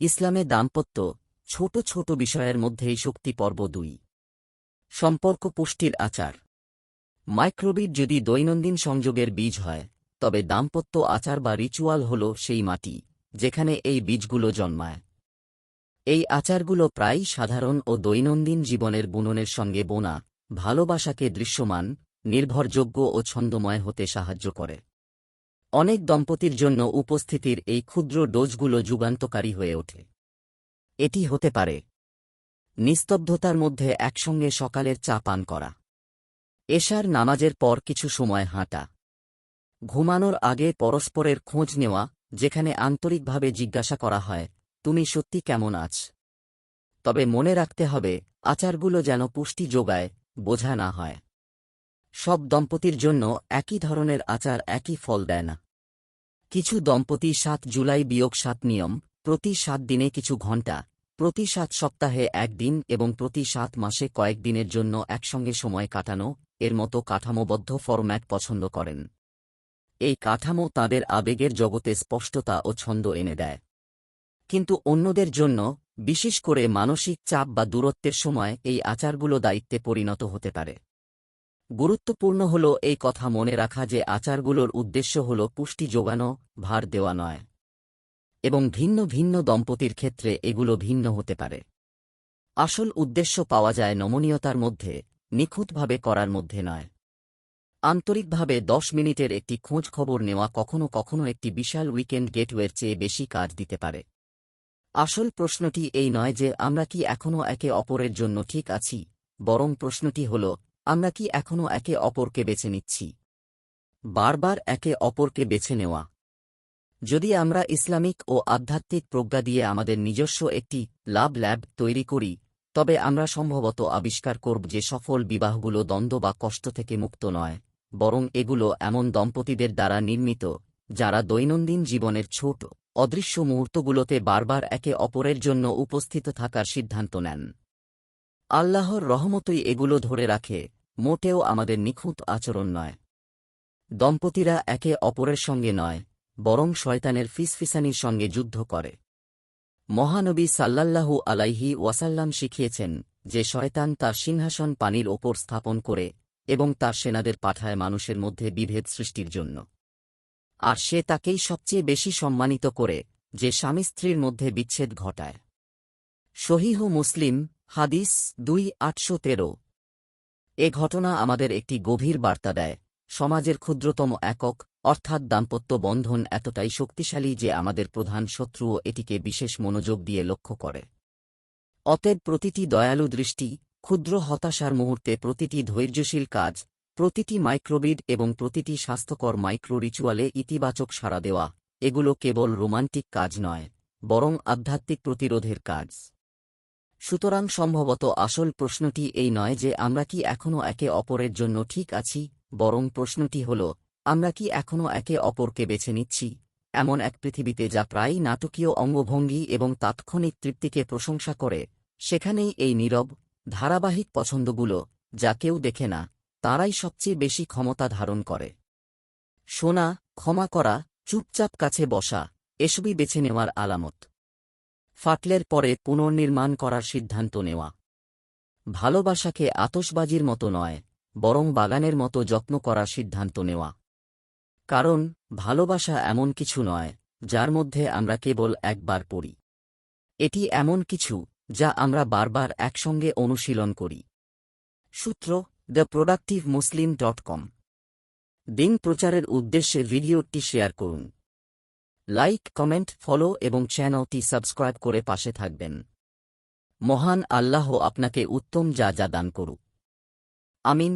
ইসলামে দাম্পত্য ছোট ছোট বিষয়ের মধ্যেই শক্তি পর্ব 2। সম্পর্ক পুষ্টির আচার। মাইক্রোবিট যদি দৈনন্দিন সংযোগের বীজ হয়, তবে দাম্পত্য আচার বা রিচুয়াল হল সেই মাটি যেখানে এই বীজগুলো জন্মায়। এই আচারগুলো প্রায় সাধারণ ও দৈনন্দিন জীবনের বুননের সঙ্গে বোনা ভালোবাসাকে দৃশ্যমান, নির্ভরযোগ্য ও ছন্দময় হতে সাহায্য করে। অনেক দম্পতির জন্য উপস্থিতির এই ক্ষুদ্র ডোজগুলো যুগান্তকারী হয়ে ওঠে। এটি হতে পারে নিস্তব্ধতার মধ্যে একসঙ্গে সকালের চা পান করা, এশার নামাজের পর কিছু সময় হাঁটা, ঘুমানোর আগে পরস্পরের খোঁজ নেওয়া যেখানে আন্তরিকভাবে জিজ্ঞাসা করা হয়, তুমি সত্যি কেমন আছ? তবে মনে রাখতে হবে, আচারগুলো যেন পুষ্টি যোগায়, বোঝা না হয়। সব দম্পতির জন্য একই ধরনের আচার একই ফল দেয় না। কিছু দম্পতি 7 জুলাই বিয়োগ 7 নিয়ম, প্রতি 7 দিনে কিছু ঘণ্টা, প্রতি 7 সপ্তাহে 1 দিন এবং প্রতি 7 মাসে কয়েক দিনের জন্য একসঙ্গে সময় কাটানো এর মতো কাঠামোবদ্ধ ফরম্যাট পছন্দ করেন। এই কাঠামো তাদের আবেগের জগতে স্পষ্টতা ও ছন্দ এনে দেয়। কিন্তু অন্যদের জন্য, বিশেষ করে মানসিক চাপ বা দূরত্বের সময়, এই আচারগুলো দায়িত্বে পরিণত হতে পারে। গুরুত্বপূর্ণ হল এই কথা মনে রাখা যে আচারগুলোর উদ্দেশ্য হল পুষ্টি যোগানো, ভার দেওয়া নয়। এবং ভিন্ন ভিন্ন দম্পতির ক্ষেত্রে এগুলো ভিন্ন হতে পারে। আসল উদ্দেশ্য পাওয়া যায় নমনীয়তার মধ্যে, নিখুঁতভাবে করার মধ্যে নয়। আন্তরিকভাবে 10 মিনিটের একটি খোঁজ খবর নেওয়া কখনো কখনো একটি বিশাল উইকেন্ড গেটওয়ের চেয়ে বেশি কাজ দিতে পারে। আসল প্রশ্নটি এই নয় যে আমরা কি এখনও একে অপরের জন্য ঠিক আছি, বরং প্রশ্নটি হল, আমরা কি এখনও একে অপরকে বেছে নিচ্ছি। বারবার একে অপরকে বেছে নেওয়া। যদি আমরা ইসলামিক ও আধ্যাত্মিক প্রজ্ঞা দিয়ে আমাদের নিজস্ব একটি লাভ ল্যাব তৈরি করি, তবে আমরা সম্ভবত আবিষ্কার করব যে সফল বিবাহগুলো দ্বন্দ্ব বা কষ্ট থেকে মুক্ত নয়, বরং এগুলো এমন দম্পতিদের দ্বারা নির্মিত যারা দৈনন্দিন জীবনের ছোট অদৃশ্য মুহূর্তগুলোতে বারবার একে অপরের জন্য উপস্থিত থাকার সিদ্ধান্ত নেন। আল্লাহর রহমতই এগুলো ধরে রাখে, মোটেও আমাদের নিখুঁত আচরণ নয়। দম্পতিরা একে অপরের সঙ্গে নয়, বরং শয়তানের ফিসফিসানির সঙ্গে যুদ্ধ করে। মহানবী সাল্লাল্লাহু আলাইহি ওয়াসাল্লাম শিখিয়েছেন যে শয়তান তার সিংহাসন পানির ওপর স্থাপন করে এবং তার সেনাদের পাঠায় মানুষের মধ্যে বিভেদ সৃষ্টির জন্য। আর সে তাকেই সবচেয়ে বেশি সম্মানিত করে যে স্বামী স্ত্রীর মধ্যে বিচ্ছেদ ঘটায়। সহিহ মুসলিম হাদিস 2813। এ ঘটনা আমাদের একটি গভীর বার্তা দেয়, সমাজের ক্ষুদ্রতম একক অর্থাৎ দাম্পত্য বন্ধন এতটাই শক্তিশালী যে আমাদের প্রধান শত্রুও এটিকে বিশেষ মনোযোগ দিয়ে লক্ষ্য করে। অতএব প্রতিটি দয়ালু দৃষ্টি, ক্ষুদ্র হতাশার মুহূর্তে প্রতিটি ধৈর্যশীল কাজ, প্রতিটি মাইক্রোবিড এবং প্রতিটি স্বাস্থ্যকর মাইক্রো রিচুয়ালে ইতিবাচক সাড়া দেওয়া, এগুলো কেবল রোমান্টিক কাজ নয়, বরং আধ্যাত্মিক প্রতিরোধের কাজ। সুতরাং সম্ভবত আসল প্রশ্নটি এই নয় যে আমরা কি এখনও একে অপরের জন্য ঠিক আছি, বরং প্রশ্নটি হল, আমরা কি এখনও একে অপরকে বেছে নিচ্ছি, এমন এক পৃথিবীতে যা প্রায়ই নাটকীয় অঙ্গভঙ্গি এবং তাৎক্ষণিক তৃপ্তিকে প্রশংসা করে। সেখানেই এই নীরব, ধারাবাহিক পছন্দগুলো, যা কেউ দেখে না, তারাই সবচেয়ে বেশি ক্ষমতা ধারণ করে। শোনা, ক্ষমা করা, চুপচাপ কাছে বসা, এসবই বেছে নেওয়ার আলামত। ফাটলের পরে পুনর্নির্মাণ করার সিদ্ধান্ত নেওয়া। ভালোবাসাকে আতশবাজির মতো নয়, বরং বাগানের মতো যত্ন করার সিদ্ধান্ত নেওয়া। কারণ ভালোবাসা এমন কিছু নয় যার মধ্যে আমরা কেবল একবার পড়ি। এটি এমন কিছু যা আমরা বারবার একসঙ্গে অনুশীলন করি। সূত্র theproductivemuslim.com। দিন প্রচারের উদ্দেশ্যে ভিডিওটি শেয়ার করুন। লাইক, কমেন্ট, ফলো এবং চ্যানেলটি সাবস্ক্রাইব করে পাশে থাকবেন। মহান আল্লাহ আপনাকে উত্তম যা দান করুক। আমিন।